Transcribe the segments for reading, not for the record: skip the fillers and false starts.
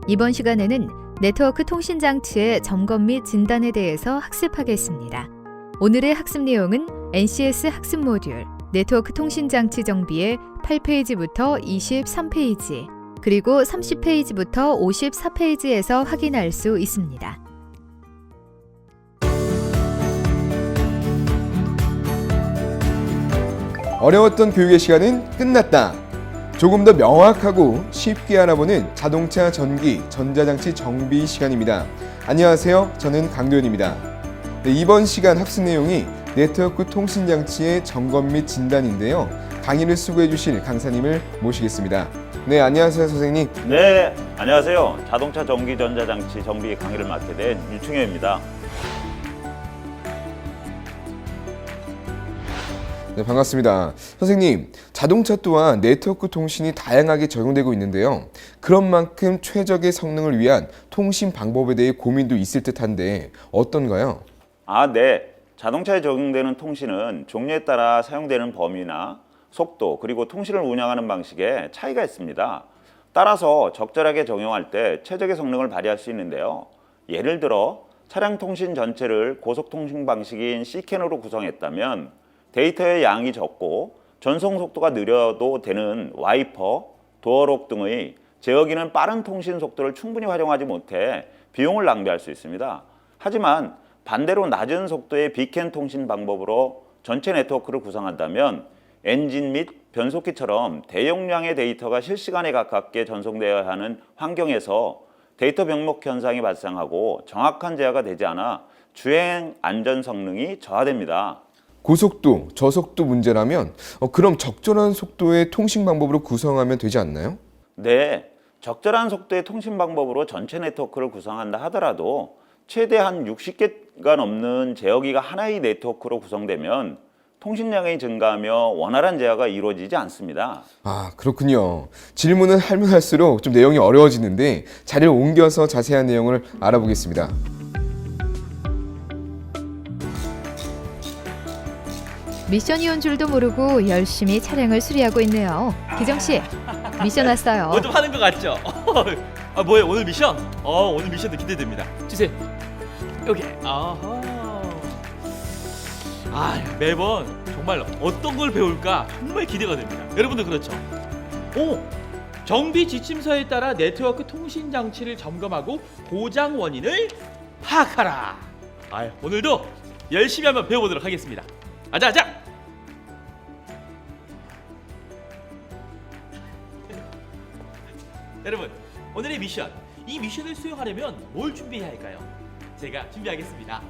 이번 시간에는 네트워크 통신 장치의 점검 및 진단에 대해서 학습하겠습니다. 오늘의 학습 내용은 NCS 학습 모듈 네트워크 통신 장치 정비의 8페이지부터 23페이지, 그리고 30페이지부터 54페이지에서 확인할 수 있습니다. 어려웠던 교육의 시간은 끝났다. 조금 더 명확하고 쉽게 알아보는 자동차 전기, 전자장치 정비 시간입니다. 안녕하세요. 저는 강도현입니다. 이번 시간 학습 내용이 네트워크 통신장치의 점검 및 진단인데요. 강의를 수고해 주실 강사님을 모시겠습니다. 네, 안녕하세요, 선생님. 네, 안녕하세요. 자동차 전기 전자장치 정비 강의를 맡게 된 유충현입니다. 네, 반갑습니다. 선생님, 자동차 또한 네트워크 통신이 다양하게 적용되고 있는데요. 그런 만큼 최적의 성능을 위한 통신 방법에 대해 고민도 있을 듯한데 어떤가요? 네. 자동차에 적용되는 통신은 종류에 따라 사용되는 범위나 속도, 그리고 통신을 운영하는 방식에 차이가 있습니다. 따라서 적절하게 적용할 때 최적의 성능을 발휘할 수 있는데요. 예를 들어 차량 통신 전체를 고속통신 방식인 C캔으로 구성했다면 데이터의 양이 적고 전송 속도가 느려도 되는 와이퍼, 도어록 등의 제어기는 빠른 통신 속도를 충분히 활용하지 못해 비용을 낭비할 수 있습니다. 하지만 반대로 낮은 속도의 B캔 통신 방법으로 전체 네트워크를 구성한다면 엔진 및 변속기처럼 대용량의 데이터가 실시간에 가깝게 전송되어야 하는 환경에서 데이터 병목 현상이 발생하고 정확한 제어가 되지 않아 주행 안전 성능이 저하됩니다. 고속도, 저속도 문제라면 그럼 적절한 속도의 통신 방법으로 구성하면 되지 않나요? 네, 적절한 속도의 통신 방법으로 전체 네트워크를 구성한다 하더라도 최대 한 60개가 넘는 제어기가 하나의 네트워크로 구성되면 통신량이 증가하며 원활한 제어가 이루어지지 않습니다. 그렇군요. 질문을 하면 할수록 좀 내용이 어려워지는데 자리를 옮겨서 자세한 내용을 알아보겠습니다. 미션이 온 줄도 모르고 열심히 차량을 수리하고 있네요. 기정씨, 미션 왔어요. 뭐 좀 하는 것 같죠? 뭐예요? 오늘 미션? 오늘 미션도 기대됩니다. 주세요. 여기. 매번 정말 어떤 걸 배울까 정말 기대가 됩니다. 여러분도 그렇죠? 정비 지침서에 따라 네트워크 통신 장치를 점검하고 고장 원인을 파악하라. 오늘도 열심히 한번 배워보도록 하겠습니다. 아자. 여러분, 오늘의 미션. 이 미션을 수행하려면 뭘 준비해야 할까요? 제가 준비하겠습니다.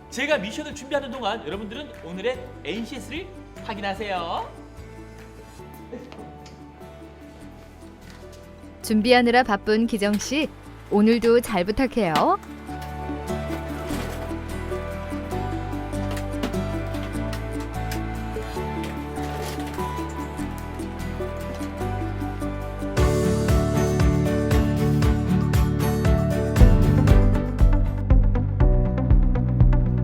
제가 미션을 준비하는 동안 여러분들은 오늘의 NCS를 확인하세요. 준비하느라 바쁜 기정씨, 오늘도 잘 부탁해요.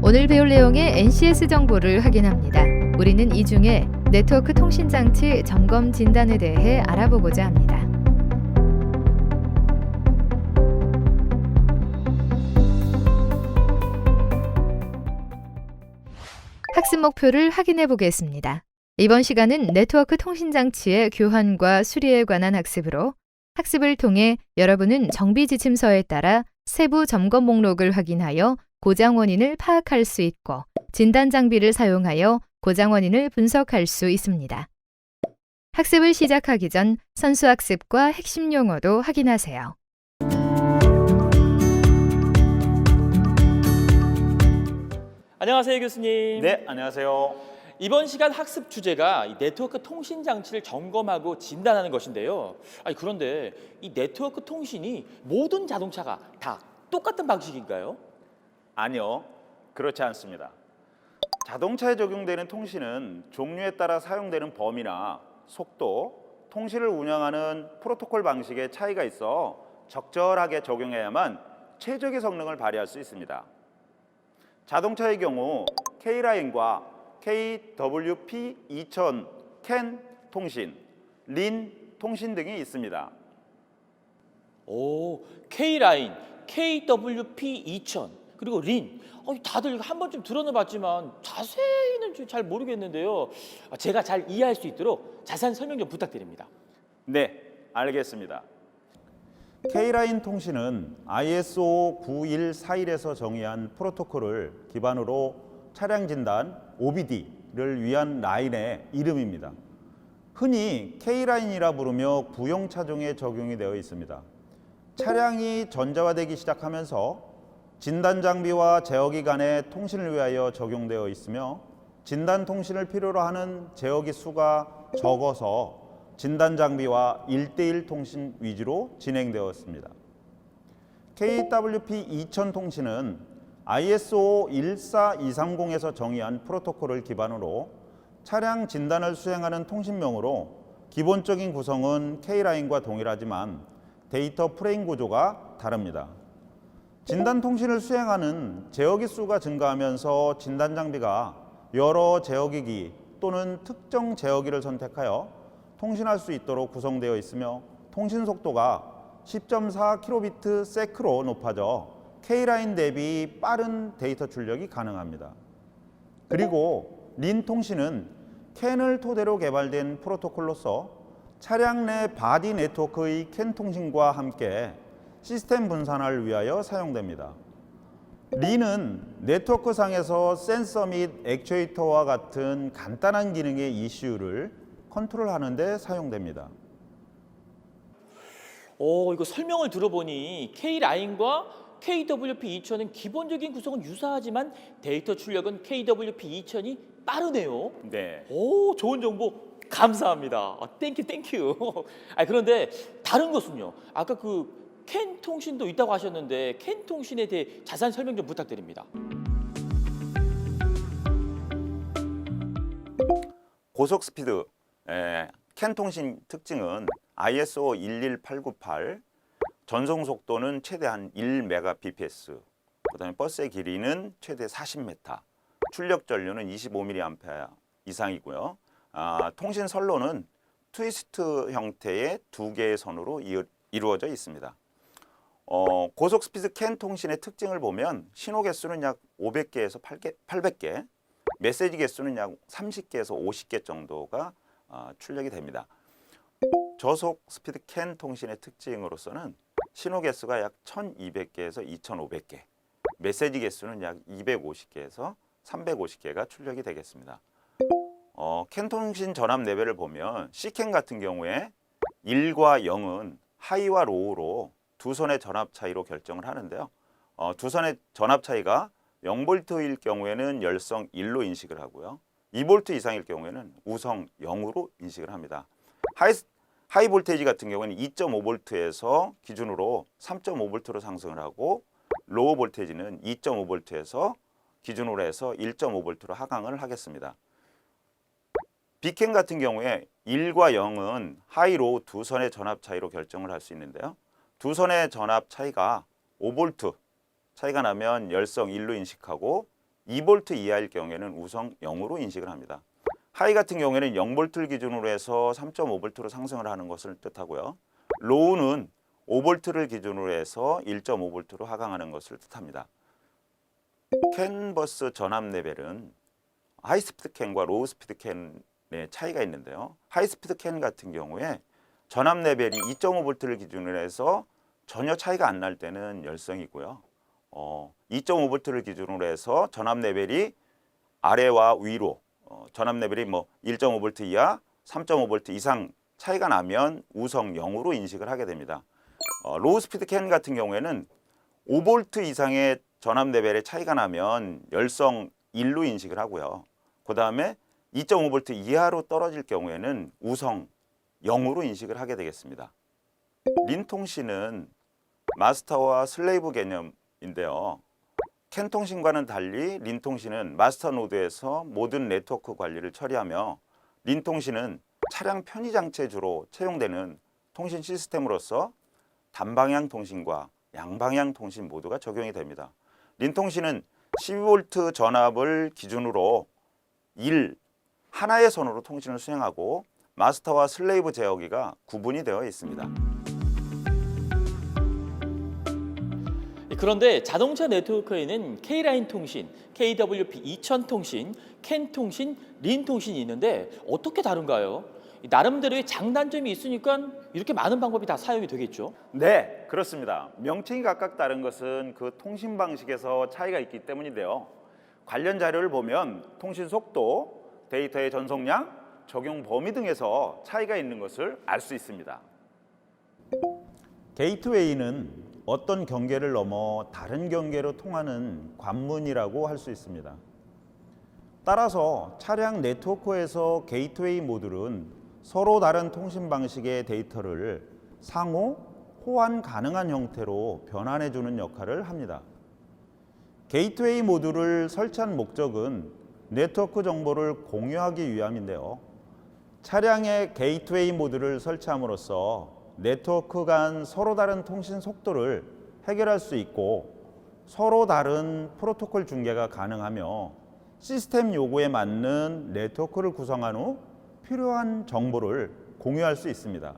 오늘 배울 내용의 NCS 정보를 확인합니다. 우리는 이 중에 네트워크 통신 장치 점검 진단에 대해 알아보고자 합니다. 학습 목표를 확인해 보겠습니다. 이번 시간은 네트워크 통신 장치의 교환과 수리에 관한 학습으로 학습을 통해 여러분은 정비 지침서에 따라 세부 점검 목록을 확인하여 고장 원인을 파악할 수 있고 진단 장비를 사용하여 고장 원인을 분석할 수 있습니다. 학습을 시작하기 전 선수 학습과 핵심 용어도 확인하세요. 안녕하세요, 교수님. 네, 안녕하세요. 이번 시간 학습 주제가 이 네트워크 통신 장치를 점검하고 진단하는 것인데요. 그런데 이 네트워크 통신이 모든 자동차가 다 똑같은 방식인가요? 아니요, 그렇지 않습니다. 자동차에 적용되는 통신은 종류에 따라 사용되는 범위나 속도, 통신을 운영하는 프로토콜 방식에 차이가 있어 적절하게 적용해야만 최적의 성능을 발휘할 수 있습니다. 자동차의 경우 K라인과 KWP2000 캔 통신, 린 통신 등이 있습니다. 오, K라인, KWP2000 그리고 린. 다들 한 번쯤 들어는 봤지만 자세히는 좀 잘 모르겠는데요. 제가 잘 이해할 수 있도록 자세한 설명 좀 부탁드립니다. 네, 알겠습니다. K라인 통신은 ISO 9141에서 정의한 프로토콜을 기반으로 차량 진단 OBD를 위한 라인의 이름입니다. 흔히 K라인이라 부르며 구형 차종에 적용이 되어 있습니다. 차량이 전자화되기 시작하면서 진단 장비와 제어기 간의 통신을 위하여 적용되어 있으며 진단 통신을 필요로 하는 제어기 수가 적어서 진단 장비와 1:1 통신 위주로 진행되었습니다. KWP2000 통신은 ISO 14230에서 정의한 프로토콜을 기반으로 차량 진단을 수행하는 통신명으로 기본적인 구성은 K라인과 동일하지만 데이터 프레임 구조가 다릅니다. 진단 통신을 수행하는 제어기 수가 증가하면서 진단 장비가 여러 제어기기 또는 특정 제어기를 선택하여 통신할 수 있도록 구성되어 있으며 통신 속도가 10.4kbps/s로 높아져 K라인 대비 빠른 데이터 출력이 가능합니다. 그리고 린 통신은 캔을 토대로 개발된 프로토콜로서 차량 내 바디 네트워크의 캔 통신과 함께 시스템 분산화를 위하여 사용됩니다. 린은 네트워크 상에서 센서 및 액추에이터와 같은 간단한 기능의 ECU를 컨트롤하는 데 사용됩니다. 이거 설명을 들어보니 K라인과 KWP2000은 기본적인 구성은 유사하지만 데이터 출력은 KWP2000이 빠르네요. 네. 오, 좋은 정보 감사합니다. 땡큐. 그런데 다른 것은요? 아까 그 캔 통신도 있다고 하셨는데 캔 통신에 대해 자세한 설명 좀 부탁드립니다. 고속 스피드 캔 통신 특징은 ISO 11898, 전송 속도는 최대한 1Mbps, 그다음에 버스의 길이는 최대 40m, 출력 전류는 25mA 이상이고요. 통신 선로는 트위스트 형태의 두 개의 선으로 이루어져 있습니다. 고속 스피드 캔 통신의 특징을 보면 신호 개수는 약 500개에서 800개, 메시지 개수는 약 30개에서 50개 정도가 출력이 됩니다. 저속 스피드 캔 통신의 특징으로서는 신호 개수가 약 1200개에서 2500개, 메시지 개수는 약 250개에서 350개가 출력이 되겠습니다. 캔 통신 전압 레벨을 보면 C캔 같은 경우에 1과 0은 하이와 로우로 두 선의 전압 차이로 결정을 하는데요. 두 선의 전압 차이가 0V일 경우에는 열성 1로 인식을 하고요. 2V 이상일 경우에는 우성 0으로 인식을 합니다. 하이 볼테이지 같은 경우에는 2.5V에서 기준으로 3.5V로 상승을 하고 로우 볼테이지는 2.5V에서 기준으로 해서 1.5V로 하강을 하겠습니다. B캔 같은 경우에 1과 0은 하이 로우 두 선의 전압 차이로 결정을 할 수 있는데요. 두 선의 전압 차이가 5V 차이가 나면 열성 1로 인식하고 2V 이하일 경우에는 우성 0으로 인식을 합니다. 하이 같은 경우에는 0V를 기준으로 해서 3.5V로 상승을 하는 것을 뜻하고요. 로우는 5V를 기준으로 해서 1.5V로 하강하는 것을 뜻합니다. 캔 버스 전압 레벨은 하이스피드 캔과 로우 스피드 캔의 차이가 있는데요. 하이스피드 캔 같은 경우에 전압 레벨이 2.5V를 기준으로 해서 전혀 차이가 안 날 때는 열성이고요. 2.5V를 기준으로 해서 전압 레벨이 아래와 위로 전압 레벨이 1.5V 이하, 3.5V 이상 차이가 나면 우성 0으로 인식을 하게 됩니다. 로우 스피드 캔 같은 경우에는 5V 이상의 전압 레벨의 차이가 나면 열성 1로 인식을 하고요. 그 다음에 2.5V 이하로 떨어질 경우에는 우성 0으로 인식을 하게 되겠습니다. 린 통신은 마스터와 슬레이브 개념인데요. 캔 통신과는 달리 린 통신은 마스터 노드에서 모든 네트워크 관리를 처리하며 린 통신은 차량 편의 장치에 주로 채용되는 통신 시스템으로서 단방향 통신과 양방향 통신 모두가 적용이 됩니다. 린 통신은 12V 전압을 기준으로 하나의 선으로 통신을 수행하고 마스터와 슬레이브 제어기가 구분이 되어 있습니다. 그런데 자동차 네트워크에는 K라인 통신, KWP 2000 통신, 캔 통신, 린 통신이 있는데 어떻게 다른가요? 나름대로의 장단점이 있으니까 이렇게 많은 방법이 다 사용이 되겠죠. 네, 그렇습니다. 명칭이 각각 다른 것은 그 통신 방식에서 차이가 있기 때문인데요. 관련 자료를 보면 통신 속도, 데이터의 전송량, 적용 범위 등에서 차이가 있는 것을 알 수 있습니다. 게이트웨이는 어떤 경계를 넘어 다른 경계로 통하는 관문이라고 할 수 있습니다. 따라서 차량 네트워크에서 게이트웨이 모듈은 서로 다른 통신 방식의 데이터를 상호 호환 가능한 형태로 변환해 주는 역할을 합니다. 게이트웨이 모듈을 설치한 목적은 네트워크 정보를 공유하기 위함인데요. 차량에 게이트웨이 모듈을 설치함으로써 네트워크 간 서로 다른 통신 속도를 해결할 수 있고 서로 다른 프로토콜 중계가 가능하며 시스템 요구에 맞는 네트워크를 구성한 후 필요한 정보를 공유할 수 있습니다.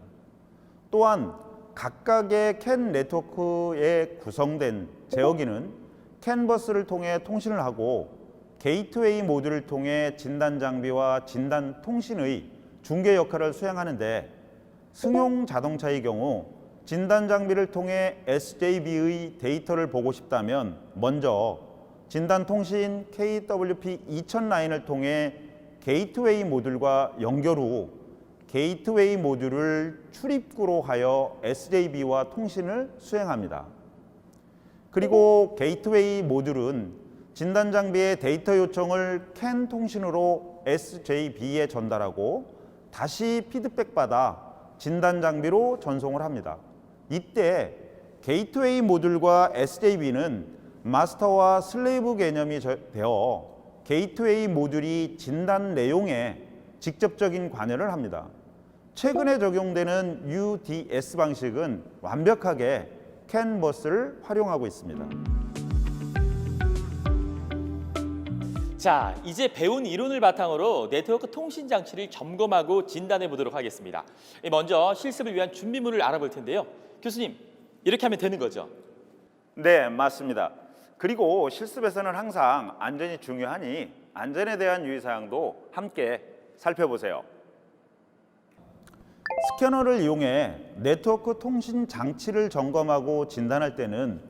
또한 각각의 캔 네트워크에 구성된 제어기는 캔 버스를 통해 통신을 하고 게이트웨이 모듈을 통해 진단 장비와 진단 통신의 중개 역할을 수행하는데 승용 자동차의 경우 진단 장비를 통해 SJB의 데이터를 보고 싶다면 먼저 진단 통신 KWP 2000 라인을 통해 게이트웨이 모듈과 연결 후 게이트웨이 모듈을 출입구로 하여 SJB와 통신을 수행합니다. 그리고 게이트웨이 모듈은 진단 장비의 데이터 요청을 캔 통신으로 SJB에 전달하고 다시 피드백 받아 진단 장비로 전송을 합니다. 이때 게이트웨이 모듈과 SJB는 마스터와 슬레이브 개념이 되어 게이트웨이 모듈이 진단 내용에 직접적인 관여를 합니다. 최근에 적용되는 UDS 방식은 완벽하게 캔 버스를 활용하고 있습니다. 자, 이제 배운 이론을 바탕으로 네트워크 통신 장치를 점검하고 진단해 보도록 하겠습니다. 먼저 실습을 위한 준비물을 알아볼 텐데요. 교수님, 이렇게 하면 되는 거죠? 네, 맞습니다. 그리고 실습에서는 항상 안전이 중요하니 안전에 대한 유의사항도 함께 살펴보세요. 스캐너를 이용해 네트워크 통신 장치를 점검하고 진단할 때는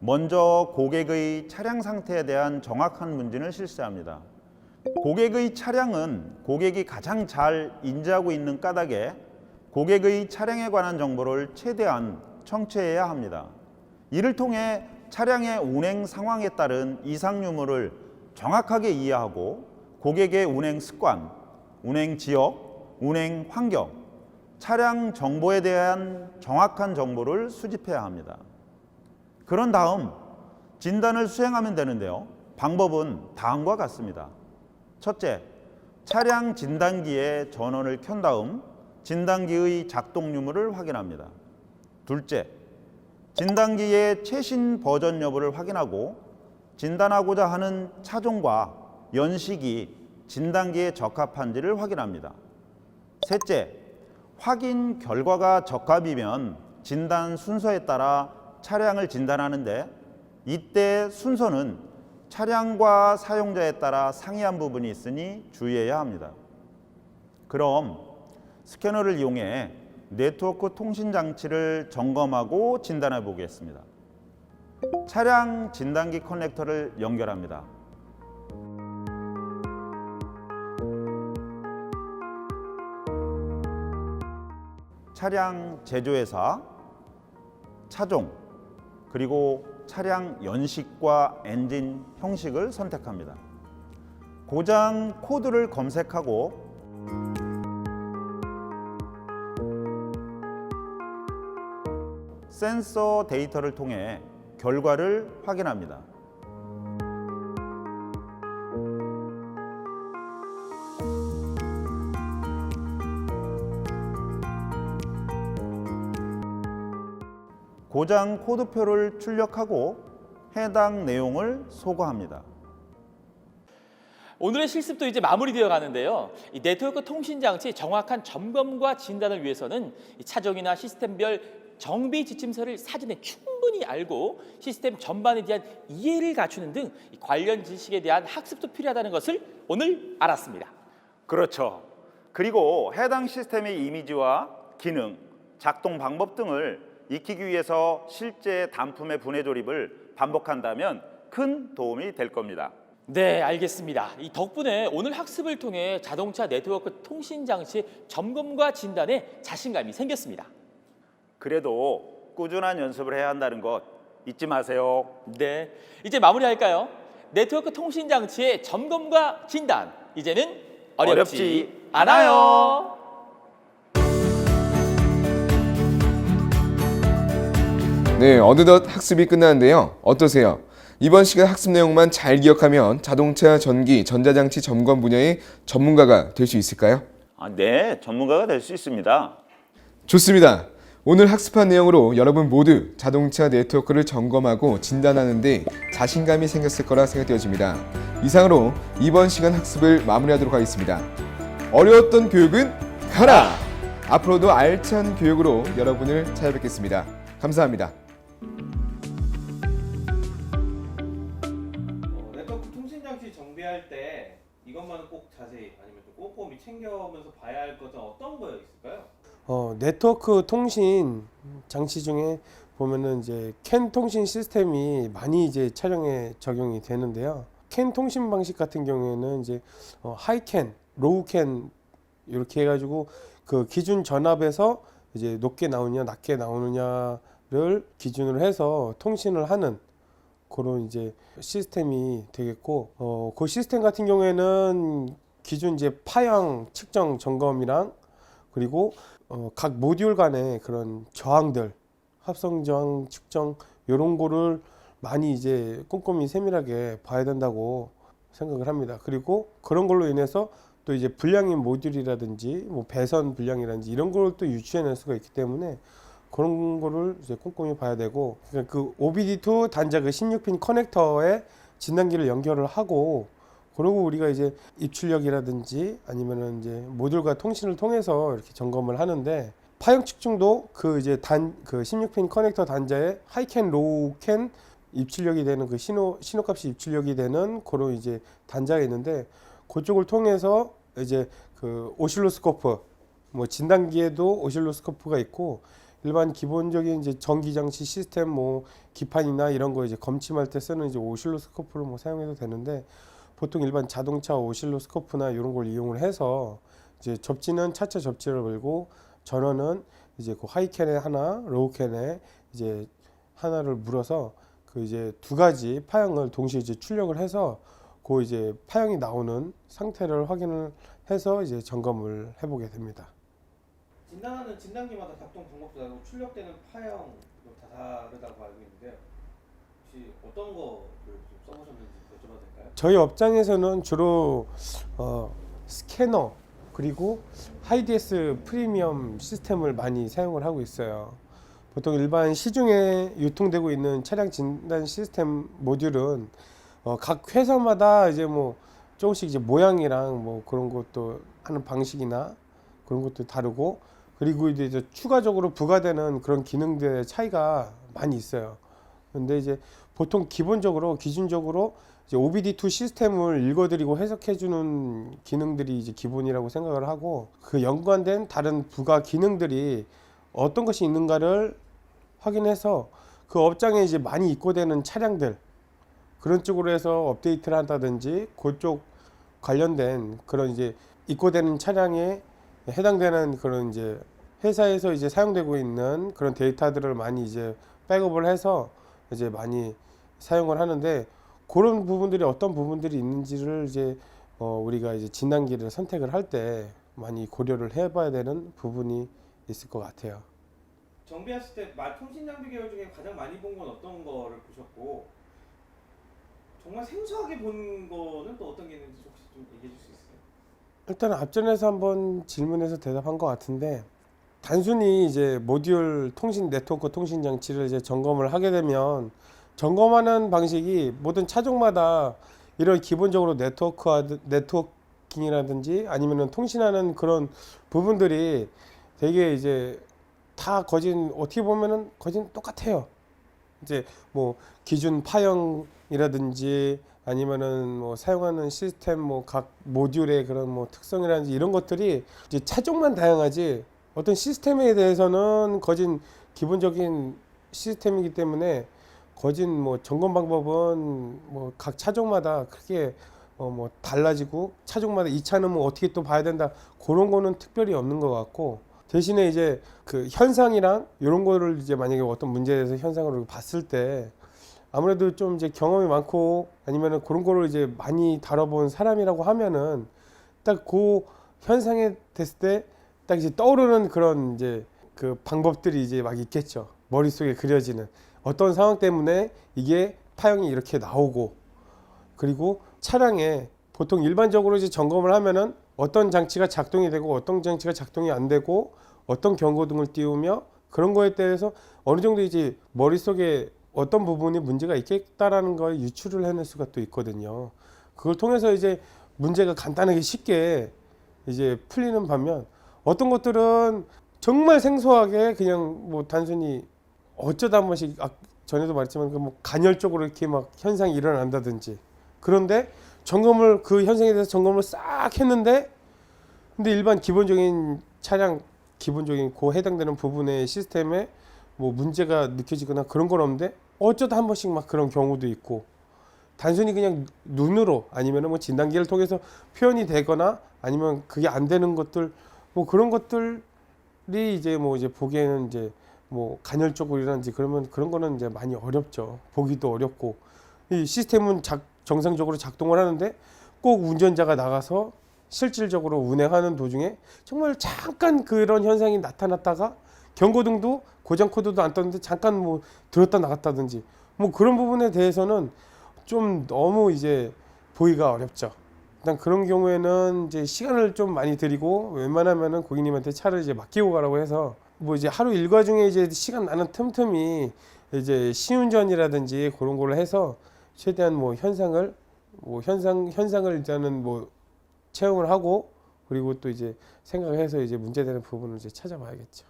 먼저 고객의 차량 상태에 대한 정확한 문진을 실시합니다. 고객의 차량은 고객이 가장 잘 인지하고 있는 까닭에 고객의 차량에 관한 정보를 최대한 청취해야 합니다. 이를 통해 차량의 운행 상황에 따른 이상 유무를 정확하게 이해하고 고객의 운행 습관, 운행 지역, 운행 환경, 차량 정보에 대한 정확한 정보를 수집해야 합니다. 그런 다음 진단을 수행하면 되는데요. 방법은 다음과 같습니다. 첫째, 차량 진단기에 전원을 켠 다음 진단기의 작동 유무를 확인합니다. 둘째, 진단기의 최신 버전 여부를 확인하고 진단하고자 하는 차종과 연식이 진단기에 적합한지를 확인합니다. 셋째, 확인 결과가 적합이면 진단 순서에 따라 차량을 진단하는데 이때 순서는 차량과 사용자에 따라 상이한 부분이 있으니 주의해야 합니다. 그럼 스캐너를 이용해 네트워크 통신 장치를 점검하고 진단해 보겠습니다. 차량 진단기 커넥터를 연결합니다. 차량 제조회사, 차종, 그리고 차량 연식과 엔진 형식을 선택합니다. 고장 코드를 검색하고 센서 데이터를 통해 결과를 확인합니다. 고장 코드표를 출력하고 해당 내용을 소거합니다. 오늘의 실습도 이제 마무리되어 가는데요. 이 네트워크 통신 장치 정확한 점검과 진단을 위해서는 이 차종이나 시스템별 정비 지침서를 사전에 충분히 알고 시스템 전반에 대한 이해를 갖추는 등 이 관련 지식에 대한 학습도 필요하다는 것을 오늘 알았습니다. 그렇죠. 그리고 해당 시스템의 이미지와 기능, 작동 방법 등을 익히기 위해서 실제 단품의 분해 조립을 반복한다면 큰 도움이 될 겁니다. 네, 알겠습니다. 이 덕분에 오늘 학습을 통해 자동차 네트워크 통신 장치 점검과 진단에 자신감이 생겼습니다. 그래도 꾸준한 연습을 해야 한다는 것 잊지 마세요. 네, 이제 마무리할까요? 네트워크 통신 장치의 점검과 진단, 이제는 어렵지 않아요. 네, 어느덧 학습이 끝났는데요. 어떠세요? 이번 시간 학습 내용만 잘 기억하면 자동차, 전기, 전자장치 점검 분야의 전문가가 될 수 있을까요? 네, 전문가가 될 수 있습니다. 좋습니다. 오늘 학습한 내용으로 여러분 모두 자동차 네트워크를 점검하고 진단하는 데 자신감이 생겼을 거라 생각되어집니다. 이상으로 이번 시간 학습을 마무리하도록 하겠습니다. 어려웠던 교육은 가라! 앞으로도 알찬 교육으로 여러분을 찾아뵙겠습니다. 감사합니다. 네트워크 통신장치 정비할 때 이것만은 꼭 자세히 아니면 좀 꼼꼼히 챙겨면서 봐야 할 것은 어떤 거 있을까요? 네트워크 통신 장치 중에 보면은 이제 캔 통신 시스템이 많이 이제 차량에 적용이 되는데요. 캔 통신 방식 같은 경우에는 이제 하이캔, 로우캔 이렇게 해가지고 그 기준 전압에서 이제 높게 나오느냐 낮게 나오느냐를 기준으로 해서 통신을 하는 그런 이제 시스템이 되겠고, 그 시스템 같은 경우에는 기준 이제 파형 측정 점검이랑 그리고 각 모듈 간의 그런 저항들, 합성 저항 측정 이런 거를 많이 이제 꼼꼼히 세밀하게 봐야 된다고 생각을 합니다. 그리고 그런 걸로 인해서 또 이제 불량인 모듈이라든지 뭐 배선 불량이라든지 이런 걸 또 유추해낼 수가 있기 때문에 그런 거를 이제 꼼꼼히 봐야 되고, 그러니까 그 OBD2 단자 그 16핀 커넥터에 진단기를 연결을 하고, 그리고 우리가 이제 입출력이라든지 아니면은 이제 모듈과 통신을 통해서 이렇게 점검을 하는데, 파형 측정도 그 이제 그 16핀 커넥터 단자에 하이캔, 로우캔 입출력이 되는 그 신호값이 입출력이 되는 그런 이제 단자가 있는데, 그쪽을 통해서 이제 그 오실로스코프, 뭐 진단기에도 오실로스코프가 있고, 일반 기본적인 이제 전기 장치 시스템 뭐 기판이나 이런 거 이제 검침할 때 쓰는 이제 오실로스코프를 뭐 사용해도 되는데, 보통 일반 자동차 오실로스코프나 이런 걸 이용을 해서 이제 접지는 차차 접지를 걸고, 전원은 이제 그 하이캔에 하나, 로우캔에 이제 하나를 물어서 그 이제 두 가지 파형을 동시에 이제 출력을 해서 그 이제 파형이 나오는 상태를 확인을 해서 이제 점검을 해보게 됩니다. 진단하는 진단기마다 작동 방법도 다르고 출력되는 파형도 다 다르다고 알고 있는데요. 혹시 어떤 거를 좀 써보셨는지 여쭤봐도 될까요? 저희 업장에서는 주로 스캐너 그리고 하이디에스 프리미엄 시스템을 많이 사용을 하고 있어요. 보통 일반 시중에 유통되고 있는 차량 진단 시스템 모듈은 각 회사마다 이제 뭐 조금씩 이제 모양이랑 뭐 그런 것도 하는 방식이나 그런 것도 다르고, 그리고 이제 추가적으로 부과되는 그런 기능들의 차이가 많이 있어요. 근데 이제 보통 기본적으로 기준적으로 이제 OBD2 시스템을 읽어드리고 해석해주는 기능들이 이제 기본이라고 생각을 하고, 그 연관된 다른 부가 기능들이 어떤 것이 있는가를 확인해서 그 업장에 이제 많이 입고되는 차량들, 그런 쪽으로 해서 업데이트를 한다든지 그쪽 관련된 그런 이제 입고되는 차량에 해당되는 그런 이제 회사에서 이제 사용되고 있는 그런 데이터들을 많이 이제 백업을 해서 이제 많이 사용을 하는데, 그런 부분들이 어떤 부분들이 있는지를 이제 우리가 이제 진단기를 선택을 할 때 많이 고려를 해봐야 되는 부분이 있을 것 같아요. 정비했을 때 통신 장비 계열 중에 가장 많이 본 건 어떤 거를 보셨고, 정말 생소하게 본 거는 또 어떤 게 있는지 혹시 좀 얘기해 줄 수 있어요? 일단 앞전에서 한번 질문해서 대답한 것 같은데, 단순히 이제 모듈 통신 네트워크 통신 장치를 이제 점검을 하게 되면 점검하는 방식이 모든 차종마다 이런 기본적으로 네트워킹이라든지 아니면은 통신하는 그런 부분들이 되게 이제 다 거진 어떻게 보면은 거진 똑같아요. 이제 뭐 기준 파형이라든지 아니면은 뭐 사용하는 시스템 뭐 각 모듈의 그런 뭐 특성이라든지 이런 것들이 이제 차종만 다양하지 어떤 시스템에 대해서는 거진 기본적인 시스템이기 때문에 거진 뭐 점검 방법은 뭐 각 차종마다 크게 뭐 달라지고 차종마다 이 차는 뭐 어떻게 또 봐야 된다 그런 거는 특별히 없는 것 같고, 대신에 이제 그 현상이랑 이런 거를 이제 만약에 어떤 문제에 대해서 현상으로 봤을 때 아무래도 좀 이제 경험이 많고 아니면은 그런 거를 이제 많이 다뤄본 사람이라고 하면은 딱 그 현상에 됐을 때 딱 이제 떠오르는 그런 이제 그 방법들이 이제 막 있겠죠. 머릿속에 그려지는 어떤 상황 때문에 이게 파형이 이렇게 나오고, 그리고 차량에 보통 일반적으로 이제 점검을 하면은 어떤 장치가 작동이 되고 어떤 장치가 작동이 안 되고 어떤 경고등을 띄우며 그런 거에 대해서 어느 정도 이제 머릿속에 어떤 부분이 문제가 있겠다라는 걸 유추를 해낼 수가 또 있거든요. 그걸 통해서 이제 문제가 간단하게 쉽게 이제 풀리는 반면, 어떤 것들은 정말 생소하게 그냥 뭐 단순히 어쩌다 한 번씩 전에도 말했지만 그 뭐 간헐적으로 이렇게 막 현상이 일어난다든지, 그런데 점검을 그 현상에 대해서 점검을 싹 했는데 근데 일반 기본적인 차량 기본적인 그 해당되는 부분의 시스템에 뭐 문제가 느껴지거나 그런 건 없는데 어쩌다 한 번씩 막 그런 경우도 있고, 단순히 그냥 눈으로 아니면 뭐 진단기를 통해서 표현이 되거나 아니면 그게 안 되는 것들 뭐 그런 것들이 이제 뭐 이제 보기에는 이제 뭐 간헐적으로 일어나는지 그러면 그런 거는 이제 많이 어렵죠. 보기도 어렵고, 이 시스템은 정상적으로 작동을 하는데 꼭 운전자가 나가서 실질적으로 운행하는 도중에 정말 잠깐 그런 현상이 나타났다가 경고등도 고장 코드도 안 떴는데 잠깐 뭐 들었다 나갔다든지 뭐 그런 부분에 대해서는 좀 너무 이제 보기가 어렵죠. 일단 그런 경우에는 이제 시간을 좀 많이 들이고 웬만하면은 고객님한테 차를 이제 맡기고 가라고 해서 뭐 이제 하루 일과 중에 이제 시간 나는 틈틈이 이제 시운전이라든지 그런 걸로 해서 최대한 뭐 현상을 일단은 뭐 체험을 하고, 그리고 또 이제 생각해서 이제 문제되는 부분을 이제 찾아봐야겠죠.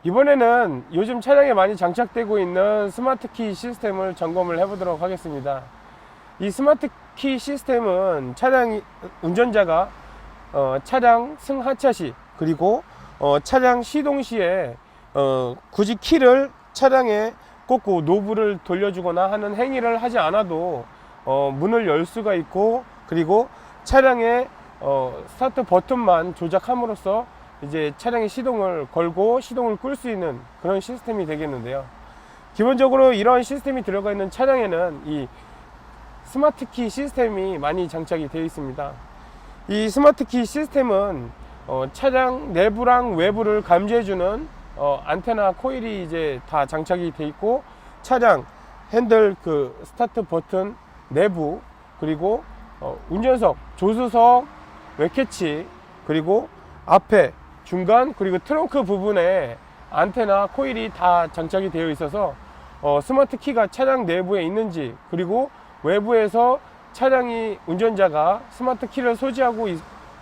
이번에는 요즘 차량에 많이 장착되고 있는 스마트키 시스템을 점검을 해보도록 하겠습니다. 이 스마트키 시스템은 차량 운전자가 차량 승하차 시 그리고 차량 시동 시에 굳이 키를 차량에 꽂고 노브를 돌려주거나 하는 행위를 하지 않아도 문을 열 수가 있고, 그리고 차량의 스타트 버튼만 조작함으로써 이제 차량의 시동을 걸고 시동을 끌 수 있는 그런 시스템이 되겠는데요. 기본적으로 이러한 시스템이 들어가 있는 차량에는 이 스마트키 시스템이 많이 장착이 되어 있습니다. 이 스마트키 시스템은 차량 내부랑 외부를 감지해주는 안테나 코일이 이제 다 장착이 되어 있고, 차량 핸들 그 스타트 버튼 내부, 그리고 운전석, 조수석, 웹캐치, 그리고 앞에, 중간, 그리고 트렁크 부분에 안테나 코일이 다 장착이 되어 있어서 스마트 키가 차량 내부에 있는지, 그리고 외부에서 차량이 운전자가 스마트 키를 소지하고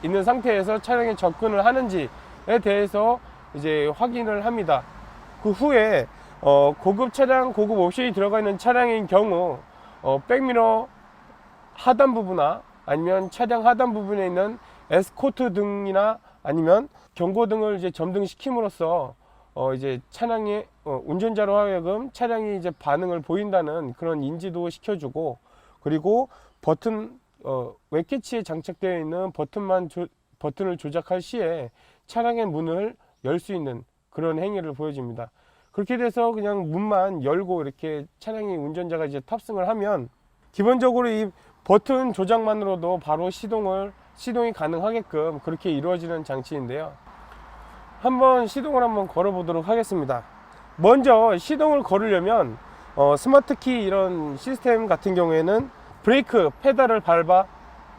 있는 상태에서 차량에 접근을 하는지에 대해서 이제 확인을 합니다. 그 후에 고급 차량, 고급 옵션이 들어가 있는 차량인 경우 백미러 하단 부분이나 아니면 차량 하단 부분에 있는 에스코트 등이나 아니면 경고등을 이제 점등시킴으로써 이제 차량의 운전자로 하여금 차량이 이제 반응을 보인다는 그런 인지도 시켜주고, 그리고 버튼 웹캐치에 장착되어 있는 버튼을 조작할 시에 차량의 문을 열 수 있는 그런 행위를 보여줍니다. 그렇게 돼서 그냥 문만 열고 이렇게 차량이 운전자가 이제 탑승을 하면 기본적으로 이 버튼 조작만으로도 바로 시동이 가능하게끔 그렇게 이루어지는 장치인데요. 한번 시동을 한번 걸어 보도록 하겠습니다. 먼저 시동을 걸으려면 스마트키 이런 시스템 같은 경우에는 브레이크 페달을 밟아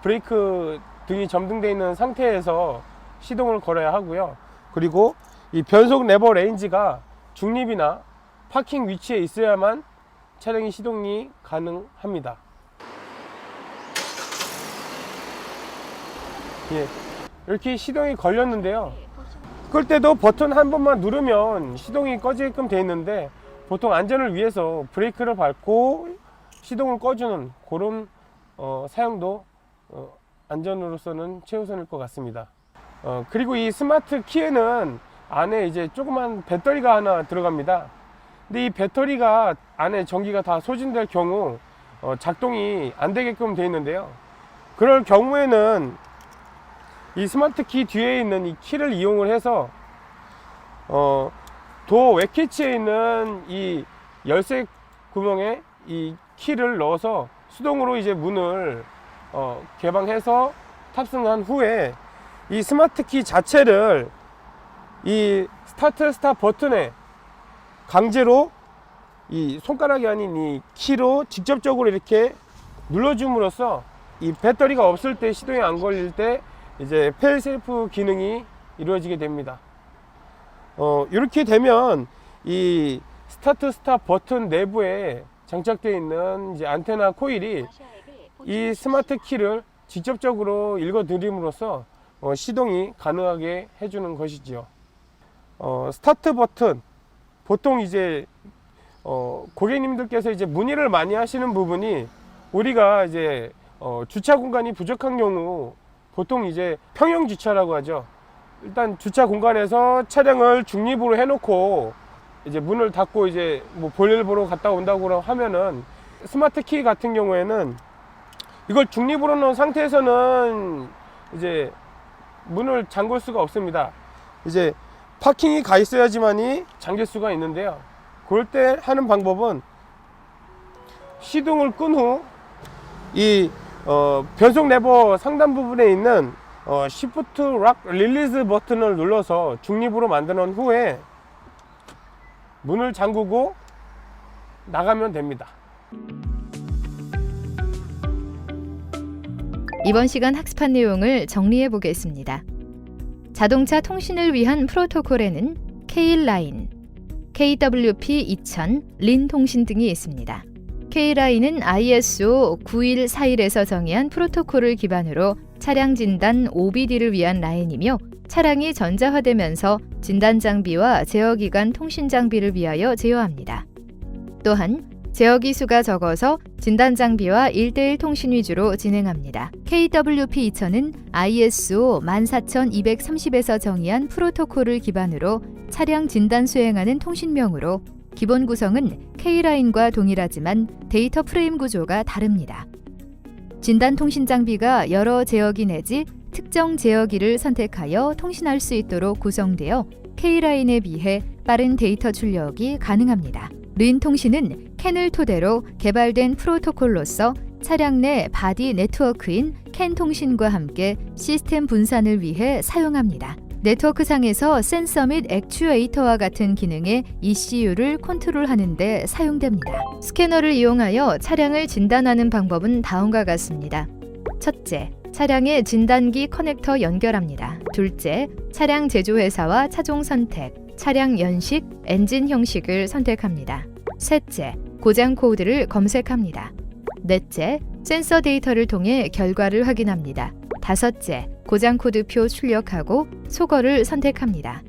브레이크 등이 점등되어 있는 상태에서 시동을 걸어야 하고요. 그리고 이 변속 레버 레인지가 중립이나 파킹 위치에 있어야만 차량이 시동이 가능합니다. 예, 이렇게 시동이 걸렸는데요. 끌 때도 버튼 한 번만 누르면 시동이 꺼지게끔 돼 있는데 보통 안전을 위해서 브레이크를 밟고 시동을 꺼주는 그런 사용도 안전으로서는 최우선일 것 같습니다. 그리고 이 스마트 키에는 안에 이제 조그만 배터리가 하나 들어갑니다. 근데 이 배터리가 안에 전기가 다 소진될 경우 작동이 안 되게끔 되어 있는데요. 그럴 경우에는 이 스마트 키 뒤에 있는 이 키를 이용을 해서 도어 웹캐치에 있는 이 열쇠 구멍에 이 키를 넣어서 수동으로 이제 문을 개방해서 탑승한 후에 이 스마트 키 자체를 이 스타트 스탑 버튼에 강제로 이 손가락이 아닌 이 키로 직접적으로 이렇게 눌러줌으로써 이 배터리가 없을 때 시동이 안 걸릴 때 이제 페일세이프 기능이 이루어지게 됩니다. 이렇게 되면 이 스타트 스탑 버튼 내부에 장착되어 있는 이제 안테나 코일이 이 스마트 키를 직접적으로 읽어 드림으로써 시동이 가능하게 해주는 것이지요. 스타트 버튼 보통 이제 고객님들께서 이제 문의를 많이 하시는 부분이 우리가 이제 주차 공간이 부족한 경우 보통 이제 평형 주차라고 하죠. 일단 주차 공간에서 차량을 중립으로 해놓고 이제 문을 닫고 이제 뭐 볼일 보러 갔다 온다고 하면은 스마트 키 같은 경우에는 이걸 중립으로 놓은 상태에서는 이제 문을 잠글 수가 없습니다. 이제 파킹이 가 있어야지만이 잠길 수가 있는데요. 그럴 때 하는 방법은 시동을 끈 후 이 변속 레버 상단 부분에 있는 시프트 락 릴리즈 버튼을 눌러서 중립으로 만든 후에 문을 잠그고 나가면 됩니다. 이번 시간 학습한 내용을 정리해 보겠습니다. 자동차 통신을 위한 프로토콜에는 K-라인, KWP-2000, 린 통신 등이 있습니다. K-라인은 ISO 9141에서 정의한 프로토콜을 기반으로 차량 진단 OBD를 위한 라인이며 차량이 전자화되면서 진단 장비와 제어 기간 통신 장비를 위하여 제어합니다. 또한 제어 기수가 적어서 진단 장비와 1:1 통신 위주로 진행합니다. KWP-2000은 ISO 14230에서 정의한 프로토콜을 기반으로 차량 진단 수행하는 통신명으로 기본 구성은 K-라인과 동일하지만 데이터 프레임 구조가 다릅니다. 진단 통신 장비가 여러 제어기 내지 특정 제어기를 선택하여 통신할 수 있도록 구성되어 K-라인에 비해 빠른 데이터 출력이 가능합니다. 린 통신은 캔을 토대로 개발된 프로토콜로서 차량 내 바디 네트워크인 캔 통신과 함께 시스템 분산을 위해 사용합니다. 네트워크상에서 센서 및 액추에이터와 같은 기능의 ECU를 컨트롤하는 데 사용됩니다. 스캐너를 이용하여 차량을 진단하는 방법은 다음과 같습니다. 첫째, 차량의 진단기 커넥터 연결합니다. 둘째, 차량 제조회사와 차종 선택, 차량 연식, 엔진 형식을 선택합니다. 셋째, 고장 코드를 검색합니다. 넷째, 센서 데이터를 통해 결과를 확인합니다. 다섯째, 고장 코드표 출력하고 소거를 선택합니다.